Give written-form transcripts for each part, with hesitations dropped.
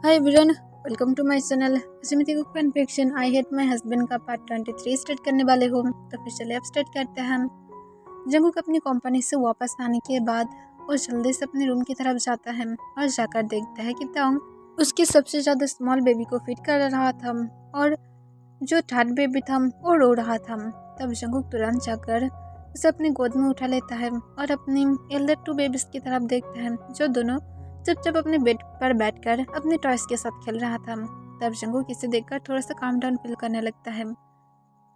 Hi everyone, welcome to my channel सिमिति cook fan fiction. I hate my husband का part 23 start करने वाले हो, तो फिर चलिए अब स्टार्ट करते हैं हम। जंगूक अपनी कंपनी से वापस आने के बाद वो जल्दी से अपने रूम की तरफ जाता है और जाकर देखता है कि तांग उसकी सबसे ज़्यादा स्मॉल बेबी को फीड कर रहा था और जो थर्ड बेबी था वो रो रहा था। तब जंगूक तुरंत जाकर उसे अपनी गोद में उठा लेता है और अपनी एल्डर टू बेबीज की तरफ देखता है जो दोनों चुपचाप अपने बेड पर बैठकर अपने टॉयज के साथ खेल रहा था। तब जंगूक इसे देखकर थोड़ा सा काम डाउन फील करने लगता है,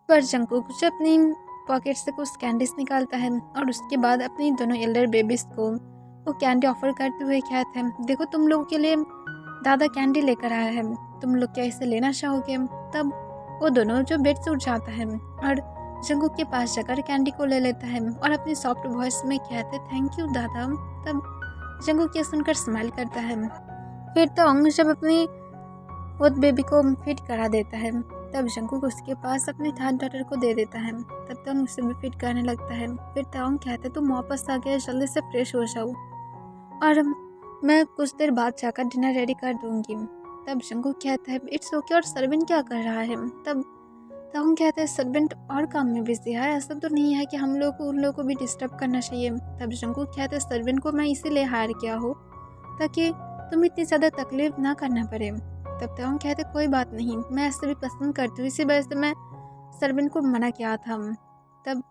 पर जंगूक कुछ अपनी पॉकेट से कुछ कैंडीज निकालता है और उसके बाद अपनी दोनों एल्डर बेबीज को वो कैंडी ऑफर करते हुए कहते हैं, देखो तुम लोगों के लिए दादा कैंडी लेकर आया है, तुम लोग क्या इसे लेना चाहोगे। तब वो दोनों जो बेड से उठ जाता है और जंगूक के पास जाकर कैंडी को ले लेता है और अपनी सॉफ्ट वॉइस में कहते थैंक यू दादा। तब जंगूक ये सुनकर स्माइल करता है। फिर तोंग जब अपनी गोद बेबी को फीड करा देता है तब जंगूक उसके पास अपनी थर्ड डॉटर को दे देता है। तब तोंग उसे भी फीड करने लगता है। फिर तोंग कहते तुम वापस आ गया, जल्दी से फ्रेश हो जाओ और मैं कुछ देर बाद जाकर डिनर रेडी कर दूंगी। तब जंगूक कहता है इट्स ओके, और सर्वेंट क्या कर रहा है। तब तोंग कहते हैं सर्वेंट और काम में बिजी है, ऐसा तो नहीं है कि हम लोग को उन लोगों को भी डिस्टर्ब करना चाहिए। तब जंगूक कहते हैं सर्वेंट को मैं इसीलिए हायर किया हो ताकि तुम इतनी ज़्यादा तकलीफ ना करना पड़े। तब तोंग कहते कोई बात नहीं, मैं ऐसे भी पसंद करती हूँ, इसी वजह से मैं सर्वेंट को मना किया था। तब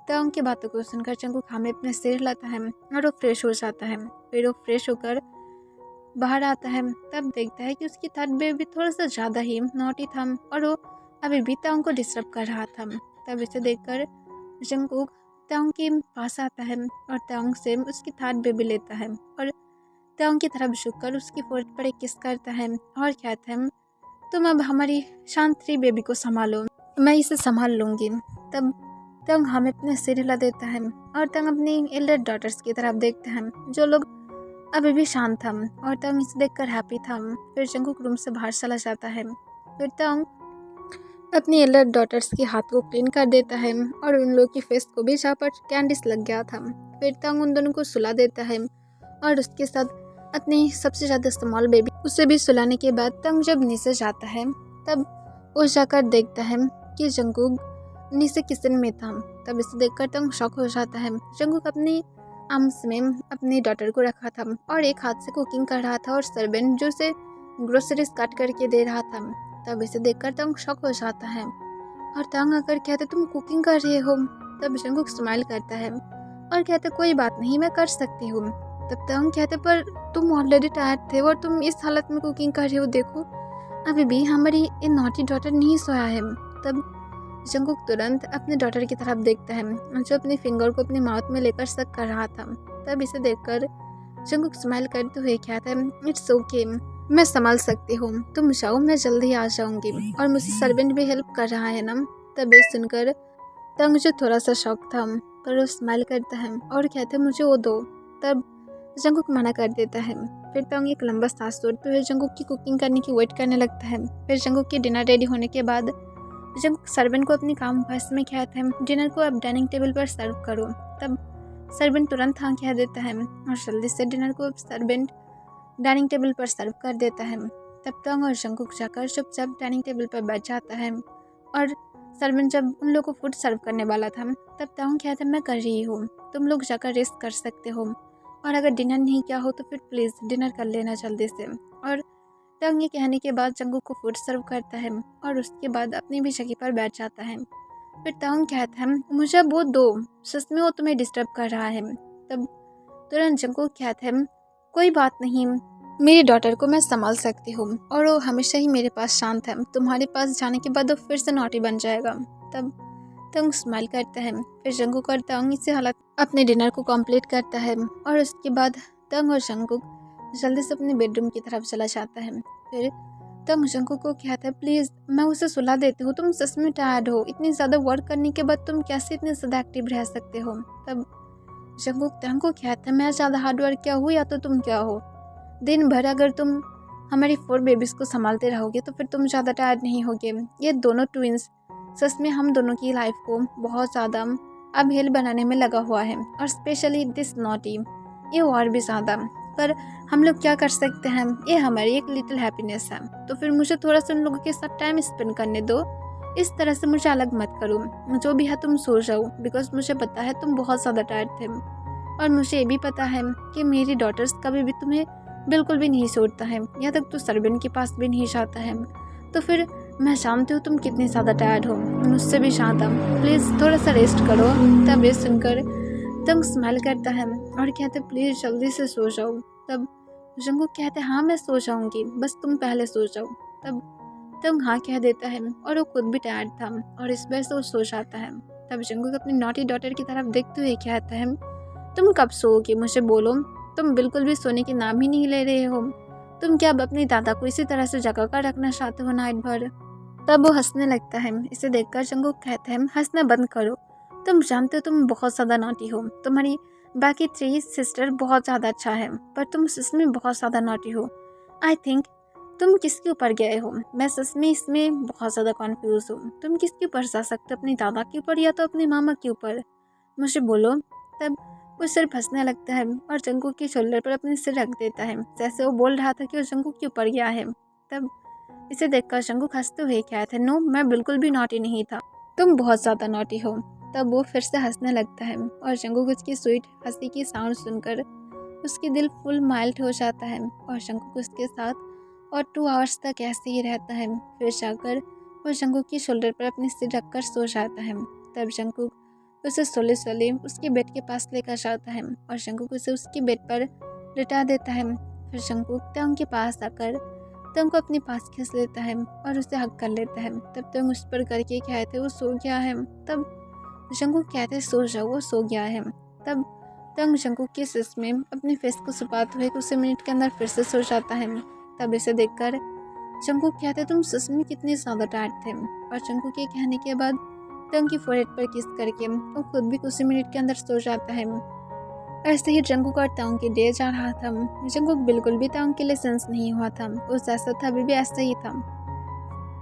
तोंग की बातों को सुनकर जंगूक हमें अपने सिर हिलाता है और वो फ्रेश हो जाता है। फिर वो फ्रेश होकर बाहर आता है। तब देखता है कि उसकी थर्ड बेबी थोड़ा सा ज़्यादा ही नॉटी था और वो अभी भी तांग को डिस्टर्ब कर रहा था। तब इसे देखकर जंगूक तांग के पास आता है और तांग से उसकी थर्ड बेबी लेता है और तांग की तरफ झुककर उसकी फोर्ट पर एक किस करता है और कहता है तुम अब हमारी शांति बेबी को संभालो, मैं इसे संभाल लूँगी। तब तांग हमें अपने सिर हिला देता है और तांग अपनी एल्डर डॉटर्स की तरफ देखता है जो लोग अभी भी शांत था और तांग इसे देखकर हैप्पी था। फिर जंगूक रूम से बाहर चला जाता है। फिर तांग अपनी एल्डर डॉटर्स के हाथ को क्लीन कर देता है और उन लोगों की फेस को भी जहाँ पर कैंडिस लग गया था। फिर तांग उन दोनों को सुला देता है और उसके साथ अपनी सबसे ज़्यादा स्मॉल बेबी उसे भी सुलाने के बाद तांग जब नीचे जाता है तब वो जाकर देखता है कि जंगूक नीचे किचन में था। तब इसे देखकर तांग शॉक हो जाता है। जंगूक अपनी आर्म्स में अपनी डॉटर को रखा था और एक हाथ से कुकिंग कर रहा था और सर्वेंट जो उसे ग्रोसरीज काट करके दे रहा था। तब इसे देखकर तांग शॉक हो जाता है और तांग आकर कहते तुम कुकिंग कर रहे हो। तब जंगूक स्माइल करता है और कहते कोई बात नहीं, मैं कर सकती हूँ। तब तांग कहते पर तुम ऑलरेडी टायर्ड थे और तुम इस हालत में कुकिंग कर रहे हो, देखो अभी भी हमारी ये नॉटी डॉटर नहीं सोया है। तब जंगूक तुरंत अपने डॉटर की तरफ देखता है जो अपनी फिंगर को अपने माउथ में लेकर सक कर रहा था। तब इसे देखकर जंगूक स्माइल करते हुए कहता है इट्स ओके, मैं संभाल सकती हूँ, तुम जाओ, मैं जल्दी आ जाऊंगी और मुझे सर्वेंट भी हेल्प कर रहा है ना। तब ये सुनकर तब मुझे थोड़ा सा शौक था पर वो स्माइल करता है और कहते हैं मुझे वो दो। तब जंगूक मना कर देता है। फिर तंग एक लंबा सांस छोड़ते हुए जंगूक की कुकिंग करने की वेट करने लगता है। फिर जंगूक की डिनर रेडी होने के बाद जंगूक सर्वेंट को अपनी काम वॉइस में कहता है डिनर को अब डाइनिंग टेबल पर सर्व करो। तब सर्वेंट तुरंत हाँ कह देता है और जल्दी से डिनर को सर्वेंट डाइनिंग टेबल पर सर्व कर देता है। तब तंग और जंगूक जाकर चुपचाप डाइनिंग टेबल पर बैठ जाता है और सर्वेंट जब उन लोगों को फूड सर्व करने वाला था तब तंग कहता है मैं कर रही हूँ, तुम लोग जाकर रेस्ट कर सकते हो और अगर डिनर नहीं किया हो तो फिर प्लीज़ डिनर कर लेना जल्दी से। और तंग ये कहने के बाद जंगूक को फूड सर्व करता है और उसके बाद अपनी भी जगह पर बैठ जाता है। फिर तंग कहता है मुझे अब वो दो, सच में वो तुम्हें डिस्टर्ब कर रहा है। तब तुरंत जंगूक कहता है कोई बात नहीं, मेरी डॉटर को मैं संभाल सकती हूँ और वो हमेशा ही मेरे पास शांत है, तुम्हारे पास जाने के बाद वो फिर से नॉटी बन जाएगा। तब तंग स्माइल करता है। फिर जंगूक और तंग इसी हालत अपने डिनर को कंप्लीट करता है और उसके बाद तंग और जंगूक जल्दी से अपने बेडरूम की तरफ चला जाता है। फिर तंग जंगूक को कहता है प्लीज़ मैं उसे सुला देती हूँ, तुम सच में टायर्ड हो, इतनी ज़्यादा वर्क करने के बाद तुम कैसे इतने ज़्यादा एक्टिव रह सकते हो। तब जंगूक तंग को कहता है मैं ज़्यादा हार्ड वर्क क्या हूँ या तो तुम क्या हो, दिन भर अगर तुम हमारी 4 बेबीज़ को संभालते रहोगे तो फिर तुम ज़्यादा टायर्ड नहीं होगे। ये दोनों ट्विंस सच में हम दोनों की लाइफ को बहुत ज़्यादा अब हेल बनाने में लगा हुआ है और स्पेशली दिस नॉटी, ये और भी ज़्यादा। पर हम लोग क्या कर सकते हैं, ये हमारी एक लिटिल हैप्पीनेस है। तो फिर मुझे थोड़ा सा उन लोगों के साथ टाइम स्पेंड करने दो, इस तरह से मुझे अलग मत करो। जो भी है तुम सो जाओ, बिकॉज मुझे पता है तुम बहुत ज़्यादा टायर्ड थे, और मुझे ये भी पता है कि मेरी डॉटर्स कभी भी तुम्हें बिल्कुल भी नहीं छोड़ता है, यहाँ तक तो सर्वेन के पास भी नहीं जाता है। तो फिर मैं जानती हूँ तुम कितनी ज़्यादा टायर्ड हो, मुझसे भी ज़्यादा, प्लीज़ थोड़ा सा रेस्ट करो। तब ये सुनकर तंग स्माइल करता है और कहते प्लीज़ जल्दी से सो जाओ। तब जंगकुक कहते हाँ मैं सो जाऊँगी, बस तुम पहले सो जाओ। तब तंग हाँ कह देता है और वो खुद भी टायर्ड था और इस वजह से वो सो जाता है। तब जंगकुक अपनी नॉटी डॉटर की तरफ देखते हुए कहता है तुम कब सोओगे, मुझे बोलो, तुम बिल्कुल भी सोने के नाम ही नहीं ले रहे हो। तुम क्या अब अपनी दादा को इसी तरह से जगा कर रखना चाहते हो नाइट भर। तब वो हंसने लगता है। इसे देखकर जंगकुक कहता है हंसना बंद करो, तुम जानते हो तुम बहुत ज़्यादा नॉटी हो। तुम्हारी बाकी 3 सिस्टर बहुत ज़्यादा अच्छा है, पर तुम सच में बहुत ज़्यादा नॉटी हो। आई थिंक तुम किसके ऊपर गए हो, मैं सच में इसमें बहुत ज़्यादा कॉन्फ्यूज हूँ। तुम किसके ऊपर जा सकते हो, अपनी दादा के ऊपर या तो अपनी मामा के ऊपर, मुझे बोलो। तब वो सिर्फ हंसने लगता है और जंगकुक के शोल्डर पर अपने सिर रख देता है, जैसे वो बोल रहा था कि वो जंगकुक के ऊपर गया है। तब इसे देखकर जंगकुक हंसते हुए कहता है नो, मैं बिल्कुल भी नॉटी नहीं था, तुम बहुत ज़्यादा नॉटी हो। तब वो फिर से हंसने लगता है और जंगकुक उसकी स्वीट हंसी की साउंड सुनकर उसके दिल फुल माइल्ड हो जाता है और जंगकुक उसके साथ और 2 आवर्स तक ऐसे ही रहता है। फिर जाकर वो जंगकुक की शोल्डर पर अपनी सिर रखकर सो जाता है। तब जंगकुक उसे सोले सोले उसके बेड के पास लेकर जाता है और जंगकुक उसे उसके बेड पर लिटा देता है। फिर जंगकुक तंग के पास आकर तंग को अपने पास खींच लेता है और उसे हक कर लेता है। तब तंग उस पर करके कहते वो सो गया है। तब जंगकुक कहते सो जाओ, वो सो गया है। तब तंग जंगकुक के सिस में अपने फेस को छुपाते हुए कुछ मिनट के अंदर फिर से सो जाता है। तब इसे देखकर जंगकुक कहते तुम सच में कितने ज़्यादा टायर्ड थे, और जंगकुक के कहने के बाद तंग की फोरहेड पर किस करके वो खुद भी कुछ मिनट के अंदर सो जाता है। ऐसे ही जंगकुक और तंग के डे जा रहा था। जंगकुक बिल्कुल भी तंग के लिए सेंस नहीं हुआ था, उस जैसा था अभी भी ऐसा ही था।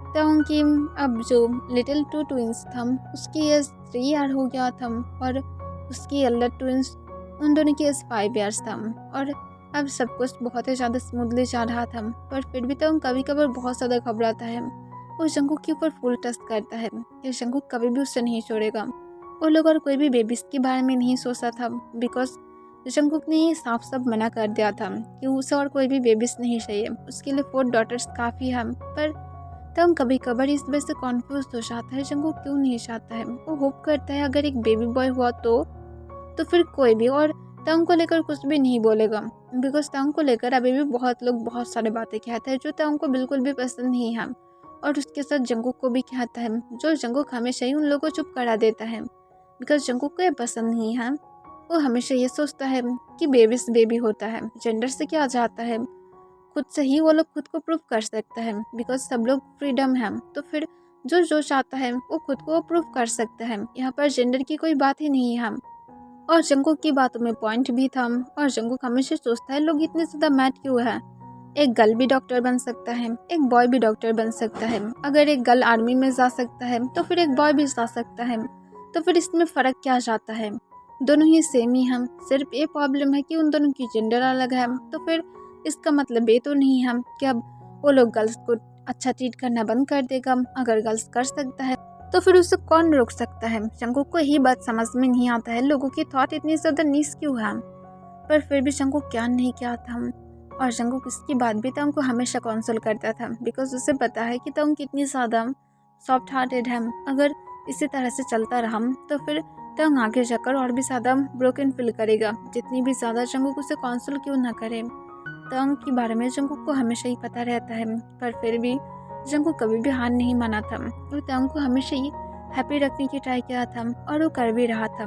तंग की अब जो लिटिल 2 ट्विंस था उसकी एज 3 ईयर हो गया था और उसकी एल्डर ट्विंस उन दोनों की एज 5 ईयर्स था। और अब सब कुछ बहुत ही ज़्यादा स्मूथली जा रहा था, पर फिर भी तंग कभी कभार बहुत ज़्यादा घबराता है। वो जंगकुक के ऊपर फुल ट्रस्ट करता है कि जंगकुक कभी भी उससे नहीं छोड़ेगा। वो लोग और कोई भी बेबीज के बारे में नहीं सोचा था, बिकॉज जंगकुक ने ये साफ साफ मना कर दिया था कि उसे और कोई भी बेबीज नहीं चाहिए, उसके लिए 4 डॉटर्स काफ़ी हैं। पर तंग कभी कभार इस वजह से कॉन्फ्यूज हो जाता है जंगकुक क्यों नहीं चाहता है। वो होप करता है अगर एक बेबी बॉय हुआ तो फिर कोई भी और तंग को लेकर कुछ भी नहीं बोलेगा, बिकॉज तंग को लेकर अभी भी बहुत लोग बहुत सारी बातें कहते हैं जो तंग को बिल्कुल भी पसंद नहीं है, और उसके साथ जंगकुक को भी कहता है, जो जंगकुक हमेशा ही उन लोगों को चुप करा देता है, बिकॉज जंगकुक को ये पसंद नहीं है। वो हमेशा ये सोचता है कि बेबी से बेबी होता है, जेंडर से क्या जाता है, खुद से ही वो लोग खुद को प्रूव कर सकता है, बिकॉज सब लोग फ्रीडम है। तो फिर जो जो चाहता है वो खुद को प्रूव कर सकता है, यहाँ पर जेंडर की कोई बात ही नहीं है। और जंगकुक की बातों में पॉइंट भी था, और जंगकुक हमेशा सोचता है लोग इतने ज़्यादा मैड क्यों है, एक गर्ल भी डॉक्टर बन सकता है, एक बॉय भी डॉक्टर बन सकता है। अगर एक गर्ल आर्मी में जा सकता है तो फिर एक बॉय भी जा सकता है, तो फिर इसमें फ़र्क क्या जाता है, दोनों ही सेम ही हम। सिर्फ ये प्रॉब्लम है कि उन दोनों की जेंडर अलग है। तो फिर इसका मतलब ये तो नहीं है कि अब वो लोग गर्ल्स को अच्छा ट्रीट करना बंद कर देगा। अगर गर्ल्स कर सकता है तो फिर उसे कौन रोक सकता है। जंगकुक को ही बात समझ में नहीं आता है लोगों की थॉट इतनी ज़्यादा नीच क्यों है, पर फिर भी जंगकुक क्या नहीं क्या था। और जंगकुक इसकी बात भी तंग को हमेशा कॉन्सोल करता था, बिकॉज उसे पता है कि तंग कितनी ज़्यादा सॉफ्ट हार्टेड है। अगर इसी तरह से चलता रहा तो फिर तंग आगे जाकर और भी ज़्यादा ब्रोकन फील करेगा, जितनी भी ज़्यादा जंगकुक उसे कॉन्सोल क्यों ना करे। तंग के बारे में जंगकुक को हमेशा ही पता रहता है, पर फिर भी जंगकुक कभी भी हार नहीं माना था। वो तंग को हमेशा ही हैप्पी रखने की ट्राई किया था और वो कर भी रहा था।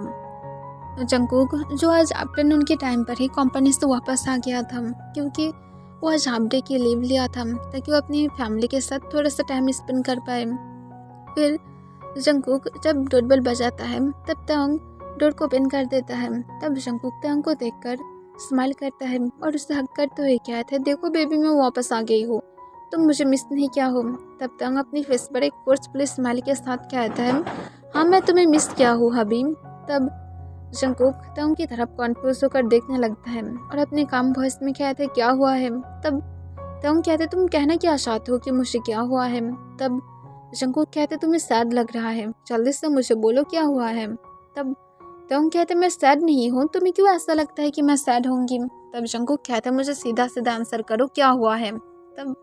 जंगकुक जो आज आफ्टरनून के टाइम पर ही कंपनी से वापस आ गया था, क्योंकि वो आज हाफ डे की लीव लिया था ताकि वो अपनी फैमिली के साथ थोड़ा सा टाइम स्पेंड कर पाए। फिर जंगकुक जब डोरबेल बजाता है तब तंग डोर को ओपन कर देता है। तब जंगकुक तंग को देखकर स्माइल करता है और उसे हक करते हुए कहता है, देखो बेबी मैं वापस आ गई हूँ, तुम मुझे मिस नहीं किया हो। तब तंग अपनी फेस पर एक फोर्सफुल स्माइल के साथ कहता है, हाँ मैं तुम्हें मिस किया हूँ हबीब। तब जंगकुक तंग की तरफ कॉन्फ्यूज होकर देखने लगता है और अपने काम वॉइस में कहते क्या हुआ है। तब तंग कहते तुम कहना क्या चाहते हो कि मुझे क्या हुआ है। तब जंगकुक कहते तुम्हें सैड लग रहा है, जल्दी से मुझे बोलो क्या हुआ है। तब तंग कहते मैं सैड नहीं हूँ, तुम्हें क्यों ऐसा लगता है कि मैं सैड होंगी। तब जंगकुक कहते मुझे सीधा सीधा आंसर करो क्या हुआ है। तब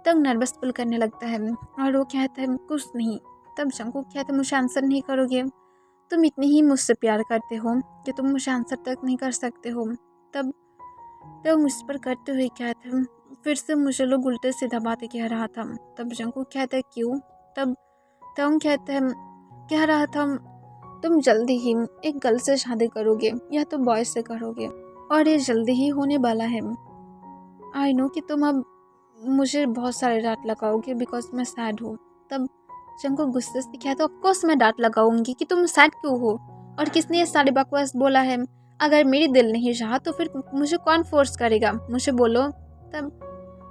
तंग नर्वस फील करने लगता है और वो कहता है कुछ नहीं। तब जंगकुक कहते मुझे आंसर नहीं करोगे, तुम इतनी ही मुझसे प्यार करते हो कि तुम मुझे आंसर तक नहीं कर सकते हो। तब तंग उस पर करते हुए कहते हैं फिर से मुझे लोग उल्टे सीधा बातें कह रहा था। तब जंगकुक कहता है क्यों। तब तंग कहते हैं कह रहा था तुम जल्दी ही एक गर्ल से शादी करोगे या तो बॉय से करोगे और ये जल्दी ही होने वाला है। आई नो कि तुम अब मुझे बहुत सारे डांट लगाओगे बिकॉज मैं सैड हूँ। तब जंगकुक गुस्से से कहता ऑफकोर्स मैं डांट लगाऊंगी कि तुम सैड क्यों हो और किसने ये सारी बकवास बोला है। अगर मेरी दिल नहीं चाहा तो फिर मुझे कौन फोर्स करेगा, मुझे बोलो। तब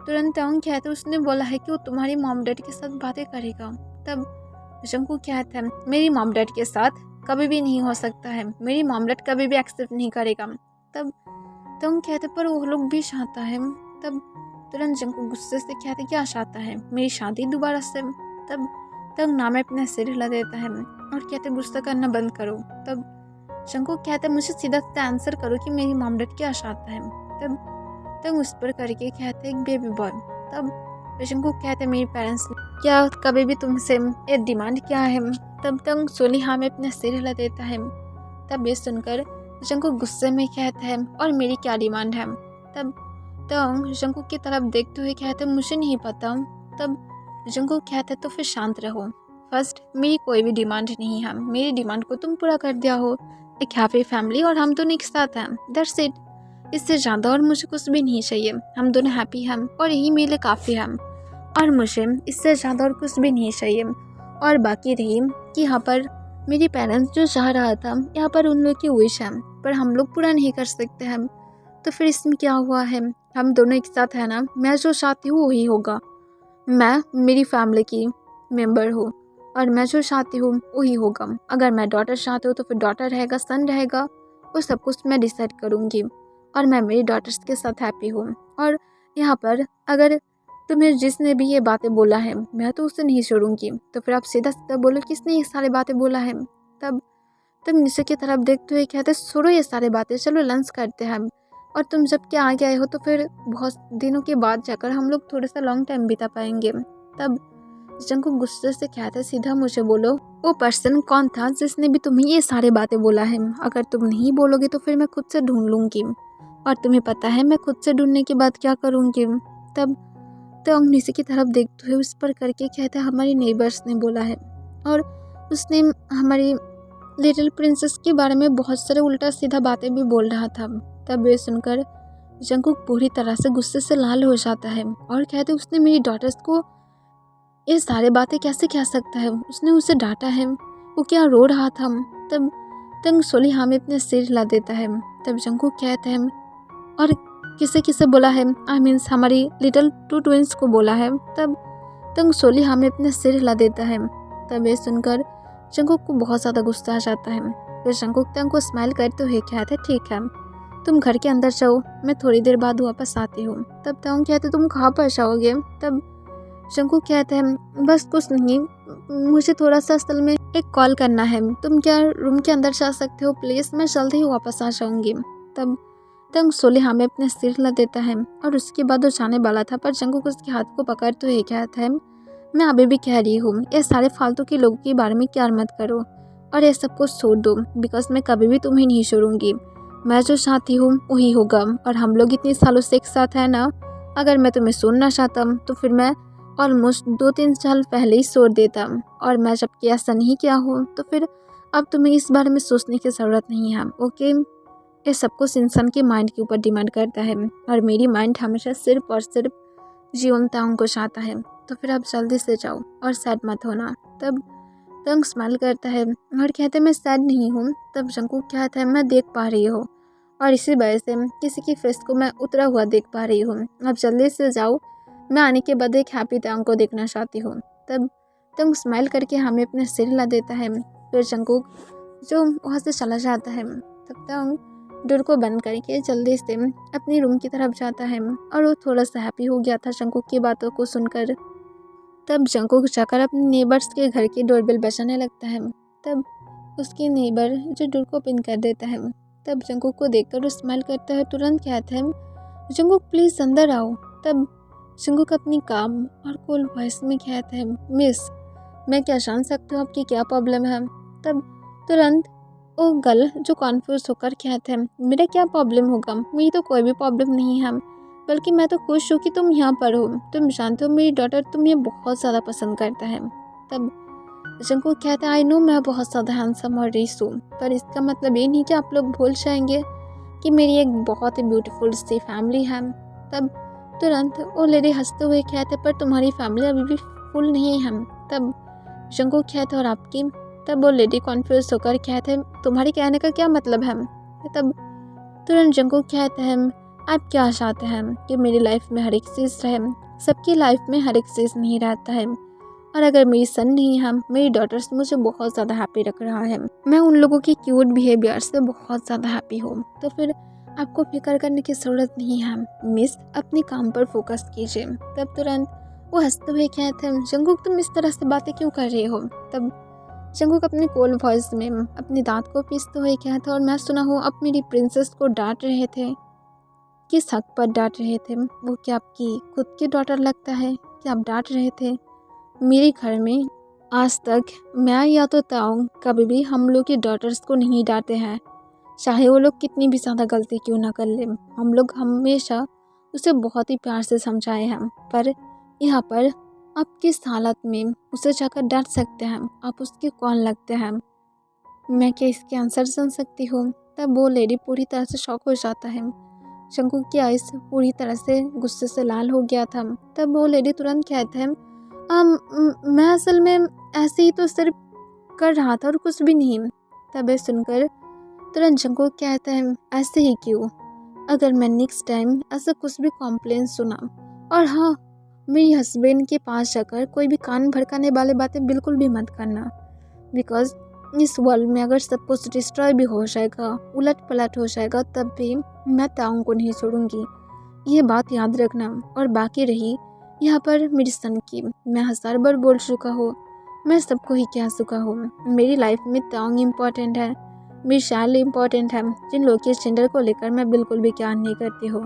तुरंत तंग कहते उसने बोला है कि वो तुम्हारी मॉम डैड के साथ बातें करेगा। तब जंगकुक कहता है मेरी मॉम डैड के साथ कभी भी नहीं हो सकता है, मेरी मॉम डैड कभी भी एक्सेप्ट नहीं करेगा। तब तंग कहते पर वो लोग भी चाहता है। तब तुरंत जंगकुक गुस्से से कहते क्या चाहता है, मेरी शादी दोबारा से। तब तंग नाम अपना सिर हिला देता है और कहते गुस्सा करना बंद करो। तब जंगकुक कहता है मुझे सीधा सीधा आंसर करो कि मेरी मॉम डैड क्या चाहता है। तब तंग उस पर करके कहते एक बेबी बॉय। तब जंगकुक कहते मेरे पेरेंट्स क्या कभी भी तुमसे ये डिमांड क्या है। तब तंग सोली हाँ में अपना सिर हिला देता है। तब ये सुनकर जंगकुक गुस्से में कहता है और मेरी क्या डिमांड है। तब तंग जंगकुक की तरफ देखते हुए कहते मुझे नहीं पता। तब जंगकुक कहते तो फिर शांत रहो, फर्स्ट मेरी कोई भी डिमांड नहीं है, मेरी डिमांड को तुम पूरा कर दिया हो, एक हैप्पी फैमिली और हम दोनों एक साथ हैं, दैट्स इट। इससे ज़्यादा और मुझे कुछ भी नहीं चाहिए, हम दोनों हैप्पी हैं और यही मेरे लिए काफ़ी है और मुझे इससे ज़्यादा और कुछ भी नहीं चाहिए। और बाकी रही कि यहाँ पर मेरे पेरेंट्स जो चाह रहा था यहाँ पर उन लोग की विश है पर हम लोग पूरा नहीं कर सकते हैं, तो फिर इसमें क्या हुआ है, हम दोनों एक साथ है ना, मैं जो चाहती हूँ वही होगा, मैं मेरी फैमिली की मेंबर हूँ और मैं जो चाहती हूँ वही होगा। अगर मैं डॉटर चाहती हूँ तो फिर डॉटर रहेगा, सन रहेगा, वो सब कुछ मैं डिसाइड करूँगी और मैं मेरी डॉटर्स के साथ हैप्पी हूँ। और यहाँ पर अगर तुम्हें जिसने भी ये बातें बोला है मैं तो उसे नहीं छोड़ूंगी, तो फिर आप सीधा सीधा बोलो किसने ये सारी बातें बोला है। तब तुम नीचे की तरफ देखते हुए कहते छोड़ो ये सारी बातें, चलो लंच करते हैं। और तुम जब के आगे आए हो तो फिर बहुत दिनों के बाद जाकर हम लोग थोड़ा सा लॉन्ग टाइम बिता पाएंगे। तब जंगकुक गुस्से से कहते सीधा मुझे बोलो वो पर्सन कौन था जिसने भी तुम्हें ये सारी बातें बोला है, अगर तुम नहीं बोलोगे तो फिर मैं खुद से ढूंढ लूँगी और तुम्हें पता है मैं खुद से ढूंढने के बाद क्या करूँगी। तब तो नीचे की तरफ देखते हुए उस पर करके कहता हमारी नेबर्स ने बोला है और उसने हमारी लिटिल प्रिंसेस के बारे में बहुत सारे उल्टा सीधा बातें भी बोल रहा था। तब ये सुनकर जंगकुक पूरी तरह से गुस्से से लाल हो जाता है और कहते उसने मेरी डॉटर्स को ये सारे बातें कैसे कह सकता है, उसने उसे डांटा है, वो क्या रो रहा था। तब तंग सोली हाँ में अपने सिर हिला देता है। तब जंगकुक कहता है और किसे किसे बोला है, आई मीन्स हमारी लिटिल टू ट्विंस को बोला है। तब तंग सोली हाँ में अपने सिर हिला देता है। तब ये सुनकर जंगकुक को बहुत ज़्यादा गुस्सा आ जाता है। फिर जंगकुक तंग को स्माइल करते हुए कहते ठीक है तुम घर के अंदर जाओ, मैं थोड़ी देर बाद वापस आती हूँ। तब तंग कहते तुम कहाँ पर जाओगे। तब जंगकुक कहते हैं बस कुछ नहीं, मुझे थोड़ा सा असल में एक कॉल करना है, तुम क्या रूम के अंदर जा सकते हो प्लीज़, मैं जल्दी ही वापस आ जाऊँगी। तब तंग सोले हाँ में अपने सिर हिला देता है और उसके बाद वो जाने वाला था पर जंगकुक उसके हाथ को पकड़ तो ये कहता है मैं अभी भी कह रही हूँ ये सारे फालतू के लोगों के बारे में क्या मत करो और ये सब कुछ छोड़ दो बिकॉज मैं कभी भी तुम्हें नहीं छोड़ूंगी, मैं जो चाहती हूँ वही होगा और हम लोग इतने सालों से एक साथ हैं ना, अगर मैं तुम्हें सुनना चाहता तो फिर मैं ऑलमोस्ट 2-3 साल पहले ही छोड़ देता और मैं जबकि ऐसा नहीं किया हूँ तो फिर अब तुम्हें इस बारे में सोचने की ज़रूरत नहीं है। ओके, ये सब कुछ इंसान के माइंड के ऊपर डिमांड करता है और मेरी माइंड हमेशा सिर्फ और सिर्फ जीवनताओं को चाहता है, तो फिर आप जल्दी से जाओ और सैड मत होना। तब तंग स्माइल करता है और कहते मैं सैड नहीं हूँ। तब जंगकुक कहता है मैं देख पा रही हूँ और इसी वजह से किसी की फेस को मैं उतरा हुआ देख पा रही हूँ, अब जल्दी से जाओ, मैं आने के बाद एक हैप्पी तंग को देखना चाहती हूँ। तब तंग स्माइल करके हमें अपने सिर हिला देता है। फिर जंगकुक जो वहाँ से चला जाता है। तब तक डोर को बंद करके जल्दी से अपने रूम की तरफ जाता है और वो थोड़ा सा हैप्पी हो गया था जंगकुक की बातों को सुनकर। तब जंगकुक जाकर अपने नेबर्स के घर की डोरबेल बजाने लगता है। तब उसके नेबर जो डोर को ओपन कर देता है। तब जंगकुक को देखकर वो स्माइल करता है, तुरंत कहता है, जंगकुक प्लीज़ अंदर आओ। तब जंगकुक अपनी काम और कूल वॉइस में कहता है, मिस मैं क्या जान सकती हूँ आपकी क्या प्रॉब्लम है। तब तुरंत वो गर्ल जो कॉन्फ्यूज होकर कहता है, मेरा क्या प्रॉब्लम होगा, मेरी तो कोई भी प्रॉब्लम नहीं है, बल्कि मैं तो खुश हूँ कि तुम यहाँ पर हो। तुम जानते हो मेरी डॉटर तुम्हें बहुत ज़्यादा पसंद करता है। तब जंगकुक कहता है, आई नो मैं बहुत ज़्यादा हैंडसम और रिच हूँ, पर इसका मतलब ये नहीं कि आप लोग भूल जाएंगे कि मेरी एक बहुत ही ब्यूटीफुल सी फैमिली है। तब तुरंत वो लेडी हंसते हुए कहते, पर तुम्हारी फैमिली अभी भी फुल नहीं है। तब जंगकुक कहते, और आपकी। तब वो लेडी कॉन्फ्यूज होकर कहते, तुम्हारी कहने का क्या मतलब है। तब तुरंत जंगकुक कहते हैं, आप क्या चाहते हैं कि मेरी लाइफ में हर एक चीज़ रहे। सबकी लाइफ में हर एक चीज़ नहीं रहता है, और अगर मेरी सन नहीं है, मेरी डॉटर्स मुझे बहुत ज़्यादा हैप्पी रख रहा है। मैं उन लोगों की क्यूट बिहेवियर से बहुत ज़्यादा हैप्पी हूँ, तो फिर आपको फिक्र करने की ज़रूरत नहीं है। मिस अपने काम पर फोकस कीजिए। तब तुरंत वो हंसते हुए कहते हैं, जंगकुक तुम इस तरह से बातें क्यों कर रहे हो। तब जंगकुक अपने कोल्ड वॉइस में अपने दांत को पीसते हुए कहता है, और मैं सुना हूँ आप मेरी प्रिंसेस को डांट रहे थे। किस हक पर डांट रहे थे, वो क्या आपकी खुद की डॉटर लगता है कि आप डांट रहे थे। मेरे घर में आज तक मैं या तो ताऊ कभी भी हम लोग की डॉटर्स को नहीं डांटे हैं, चाहे वो लोग कितनी भी ज़्यादा गलती क्यों ना कर ले। हम लोग हमेशा उसे बहुत ही प्यार से समझाए हैं, पर यहाँ पर आप किस हालत में उसे जाकर डांट सकते हैं, आप उसके कौन लगते हैं। मैं क्या इसके आंसर सुन सकती हूँ। तब वो लेडी पूरी तरह से शॉक हो जाता है। जंगकुक की आइज़ पूरी तरह से गुस्से से लाल हो गया था। तब वो लेडी तुरंत कहता है, मैं असल में ऐसे ही तो सिर्फ कर रहा था और कुछ भी नहीं। तब ये सुनकर तुरंत जंगकुक कहता है, ऐसे ही क्यों, अगर मैं नेक्स्ट टाइम ऐसा कुछ भी कॉम्प्लेन सुना, और हाँ, मेरी हस्बैंड के पास जाकर कोई भी कान भड़काने वाली बातें बिल्कुल भी मत करना, बिकॉज इस वर्ल्ड में अगर सब कुछ डिस्ट्रॉय भी हो जाएगा, उलट पलट हो जाएगा, तब भी मैं ताऊ को नहीं छोड़ूंगी, ये बात याद रखना। और बाकी रही यहाँ पर मेरी सन की, मैं 1000 बार बोल चुका हूँ, मैं सबको ही कह चुका हूँ, मेरी लाइफ में ताऊ इम्पॉर्टेंट है, मेरी शैली इम्पॉर्टेंट है। जिन लोग के जेंडर को लेकर मैं बिल्कुल भी क्या नहीं करती हूँ।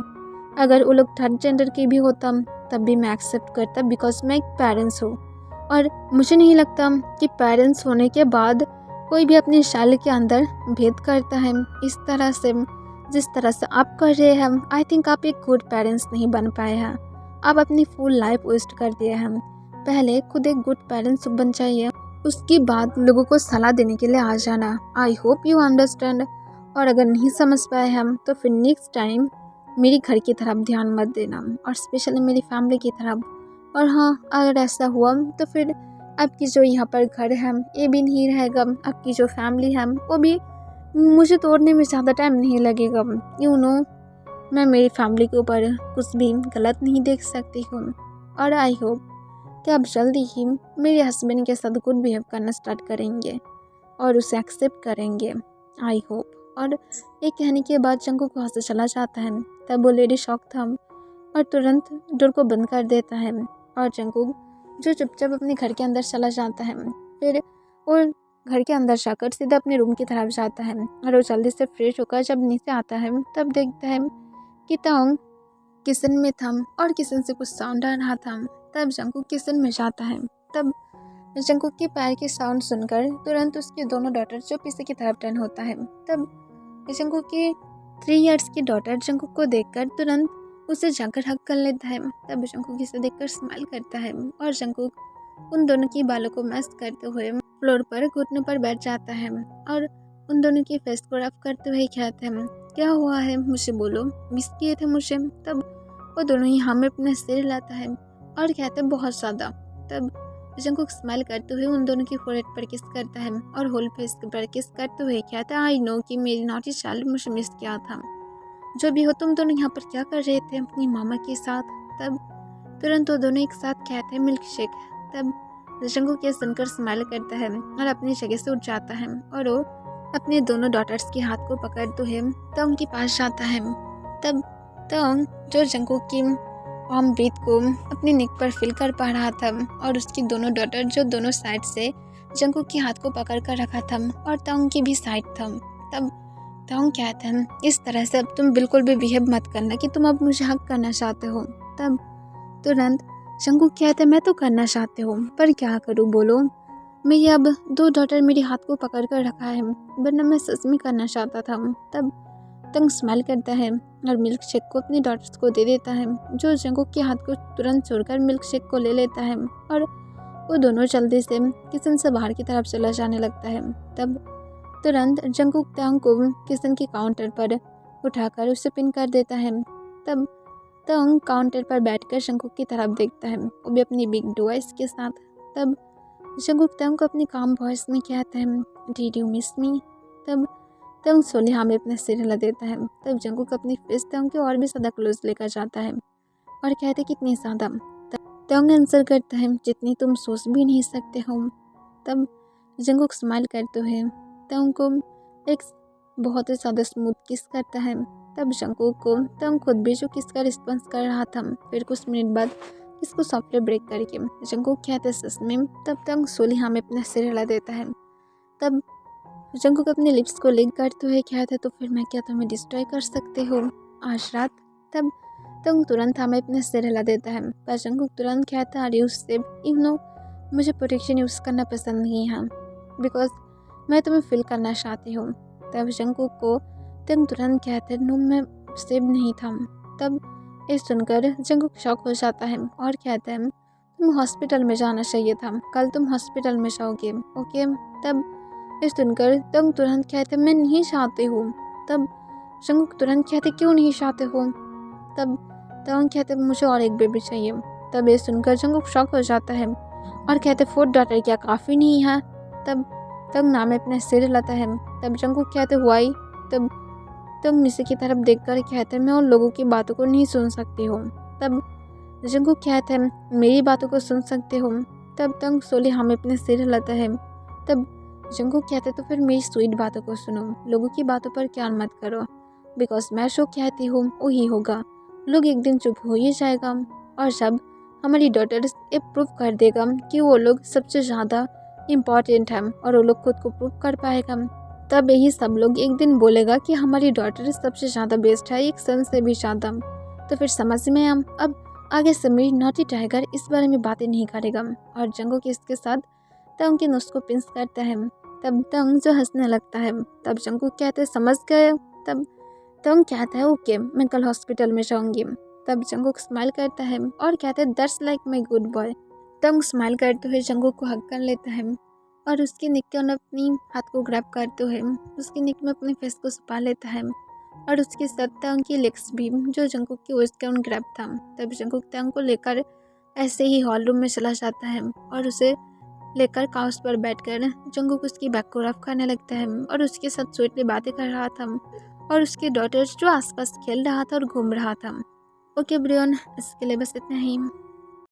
अगर वो लोग थर्ड जेंडर की भी होता तब भी मैं एक्सेप्ट करता, बिकॉज मैं एक पेरेंट्स हूँ, और मुझे नहीं लगता कि पेरेंट्स होने के बाद कोई भी अपनी शैली के अंदर भेद करता है इस तरह से, जिस तरह से आप कर रहे हैं। आई थिंक आप एक गुड पेरेंट्स नहीं बन पाए हैं, आप अपनी फुल लाइफ वेस्ट कर दिए हैं। पहले खुद एक गुड पेरेंट्स बन जाइए, उसके बाद लोगों को सलाह देने के लिए आ जाना। I hope you understand. और अगर नहीं समझ पाए हम तो फिर नेक्स्ट टाइम मेरी घर की तरफ ध्यान मत देना, और स्पेशली मेरी फैमिली की तरफ। और हाँ, अगर ऐसा हुआ तो फिर आपकी जो यहाँ पर घर है ये भी नहीं रहेगा, आपकी जो फैमिली है वो भी मुझे तोड़ने में ज़्यादा टाइम नहीं लगेगा। यू नो, मैं मेरी फैमिली के ऊपर कुछ भी गलत नहीं देख सकती हूँ। और आई होप कि आप जल्दी ही मेरे हस्बैंड के साथ गुड बिहेव करना स्टार्ट करेंगे और उसे एक्सेप्ट करेंगे, आई होप। और ये कहने के बाद जंगकुक वहाँ से चला जाता है। तब वो लेडी शॉक था और तुरंत डोर को बंद कर देता है, और जंगकुक जो चुपचाप अपने घर के अंदर चला जाता है। फिर वो घर के अंदर जाकर सीधा अपने रूम की तरफ जाता है, और वो जल्दी से फ्रेश होकर जब नीचे आता है तब देखता है कि ताऊ किचन में था और किचन से कुछ साउंड आ रहा था। तब जंगकुक किचन में जाता है। तब जंगकुक के पैर के साउंड सुनकर तुरंत उसके दोनों डॉटर जो पीछे की तरफ टर्न होता है। तब जंगकुक की 3 इयर्स की डॉटर जंगकुक को देखकर तुरंत उसे जाकर हक कर लेता है। तब जंगकुक इसे देखकर स्माइल करता है, और जंगकुक उन दोनों की बालों को मैस करते हुए फ्लोर पर घुटनों पर बैठ जाता है, और उन दोनों की फेस को रफ करते हुए कहते हैं, क्या हुआ है, मुझे बोलो, मिस किए थे मुझे। तब वो दोनों ही हमें अपने सिर हिलाता है और कहते हैं, बहुत ज़्यादा। तब जंगकुक स्माइल करते हुए उन दोनों की फोrehead पर किस करता है, और होल फेस पर किस करते हुए कहता है, आई नो कि मेरी नॉटी चाइल्ड मुझे मिस किया था। जो भी हो, तुम दोनों यहाँ पर क्या कर रहे थे अपनी मामा के साथ। तब तुरंत वो दोनों एक साथ कहते हैं, मिल्क शेक। तब जंगकुक ये सुनकर स्माइल करता है और अपनी जगह से उठ जाता है, और वो अपने दोनों डॉटर्स के हाथ को पकड़ तो है तंग के पास जाता है। तब तंग जो जंगकुक की वार्म ब्रीथ को अपने नेक पर फील कर पा रहा था और उसकी दोनों डॉटर जो दोनों साइड से जंगकुक के हाथ को पकड़ कर रखा था और तंग की भी साइड था। तब तंग कहता है, इस तरह से अब तुम बिल्कुल भी बिहेव मत करना कि तुम अब मुझे हक करना चाहते हो। तब तुरंत जंगकुक कहता है, मैं तो करना चाहते हो पर क्या करूँ बोलो। मेरी अब दो डॉटर मेरे हाथ को पकड़ कर रखा है वरना मैं सच में करना चाहता था। तब तंग स्माइल करता है और मिल्क शेक को अपनी डॉटर्स को दे देता है, जो जंगकुक के हाथ को तुरंत छोड़कर मिल्क शेक को ले लेता है और वो दोनों जल्दी से किचन से बाहर की तरफ चला जाने लगता है। तब तुरंत जंगकुक तंग को किचन के काउंटर पर उठाकर उसे पिन कर देता है। तब तंग काउंटर पर बैठकर जंगकुक की तरफ देखता है, वो भी अपनी बिग ब्लू आइज के साथ। तब जंगकुक तंग को अपनी काम वॉइस में कहता है, डिड यू मिस मी। तब तंग सोले हाँ में अपना सिर हिला देता है। तब जंगकुक अपनी फेस तंग के और भी ज़्यादा क्लोज लेकर जाता है और कहते कितनी ज़्यादा। तंग आंसर करता है, जितनी तुम सोच भी नहीं सकते हो। तब जंगकुक स्माइल करते हुए तंग को एक बहुत ही ज़्यादा स्मूथ किस करता है। तब जंगकुक को तंग खुद भी जो किस का रिस्पॉन्स कर रहा था, फिर कुछ मिनट बाद इसको सॉफ्टवेयर ब्रेक करके जंगकुक कहते सच में। तब तंग सोली हाँ में अपना सिर हिला देता है। तब जंगकुक अपने लिप्स को लिक करते हुए कहता है, तो फिर मैं क्या तुम्हें डिस्ट्रॉय कर सकते हो आज रात। तब तंग तुरंत हमें अपने सिर हिला देता है पर जंगकुक तुरंत कहता है, यूज से मुझे प्रोटेक्शन यूज़ करना पसंद नहीं है बिकॉज मैं तुम्हें फील करना चाहती हूँ। तब जंगकुक को तंग तुरंत कहते हैं, नो मैं सेव नहीं था। तब ये सुनकर जंगकुक शॉक हो जाता है और कहता है, तुम हॉस्पिटल में जाना चाहिए था, कल तुम हॉस्पिटल में जाओगे ओके। तब ये सुनकर तंग तुरंत कहते, मैं नहीं चाहती हूँ। तब जंगकुक तुरंत कहते, क्यों नहीं चाहते हो। तब तंग कहते, मुझे और एक बेबी चाहिए। तब ये सुनकर जंगकुक शॉक हो जाता है और कहते, 4 डॉटर क्या काफ़ी नहीं है। तब तंग नाम में अपने सिर हिलाता है। तब जंगकुक कहते, हुआई। तब तंग नीचे की तरफ देखकर कहते, मैं उन लोगों की बातों को नहीं सुन सकती हूँ। तब जंगकुक कहते हैं, मेरी बातों को सुन सकते हो। तब तंग सोले हमें अपने सिर हिलाता है। तब जंगकुक कहते, तो फिर मेरी स्वीट बातों को सुनो, लोगों की बातों पर क्या मत करो बिकॉज मैं जो कहती हूँ वही होगा। लोग एक दिन चुप हो ही जाएगा और जब हमारी डॉटर्स ये प्रूव कर देगा कि वो लोग सबसे ज़्यादा इम्पॉर्टेंट है और वो लोग खुद को प्रूव कर पाएगा, तब यही सब लोग एक दिन बोलेगा कि हमारी डॉटर सबसे ज़्यादा बेस्ट है, एक सन से भी ज़्यादा। तो फिर समझ में अब आगे से मेरी नॉटी टाइगर इस बारे में बातें नहीं करेगा। और जंगकुक इसके साथ तंग के नोज को पिंच करता है। तब तंग जो हंसने लगता है। तब जंगकुक कहते, समझ गए। तब तंग कहता है, ओके मैं कल हॉस्पिटल में जाऊंगी। तब जंगकुक स्माइल करता है और कहते हैं, that's like my good boy. तंग स्माइल करते हुए जंगकुक को हग कर लेता है और उसके नेक के अपनी हाथ को ग्रैब करते हुए उसके नेक में अपने फेस को छुपा लेता है और उसके साथ तंग की लेग्स भी जो जंगकुक की वेस्ट का ग्रैब था। तब जंगकुक तंग को लेकर ऐसे ही हॉल रूम में चला जाता है और उसे लेकर काउच पर बैठकर जंगकुक उसकी बैक को रफ करने लगता है और उसके साथ स्वीटली बातें कर रहा था और उसके डॉटर्स जो आसपास खेल रहा था और घूम रहा था। ओके ब्रियन, इसके लिए बस इतना ही।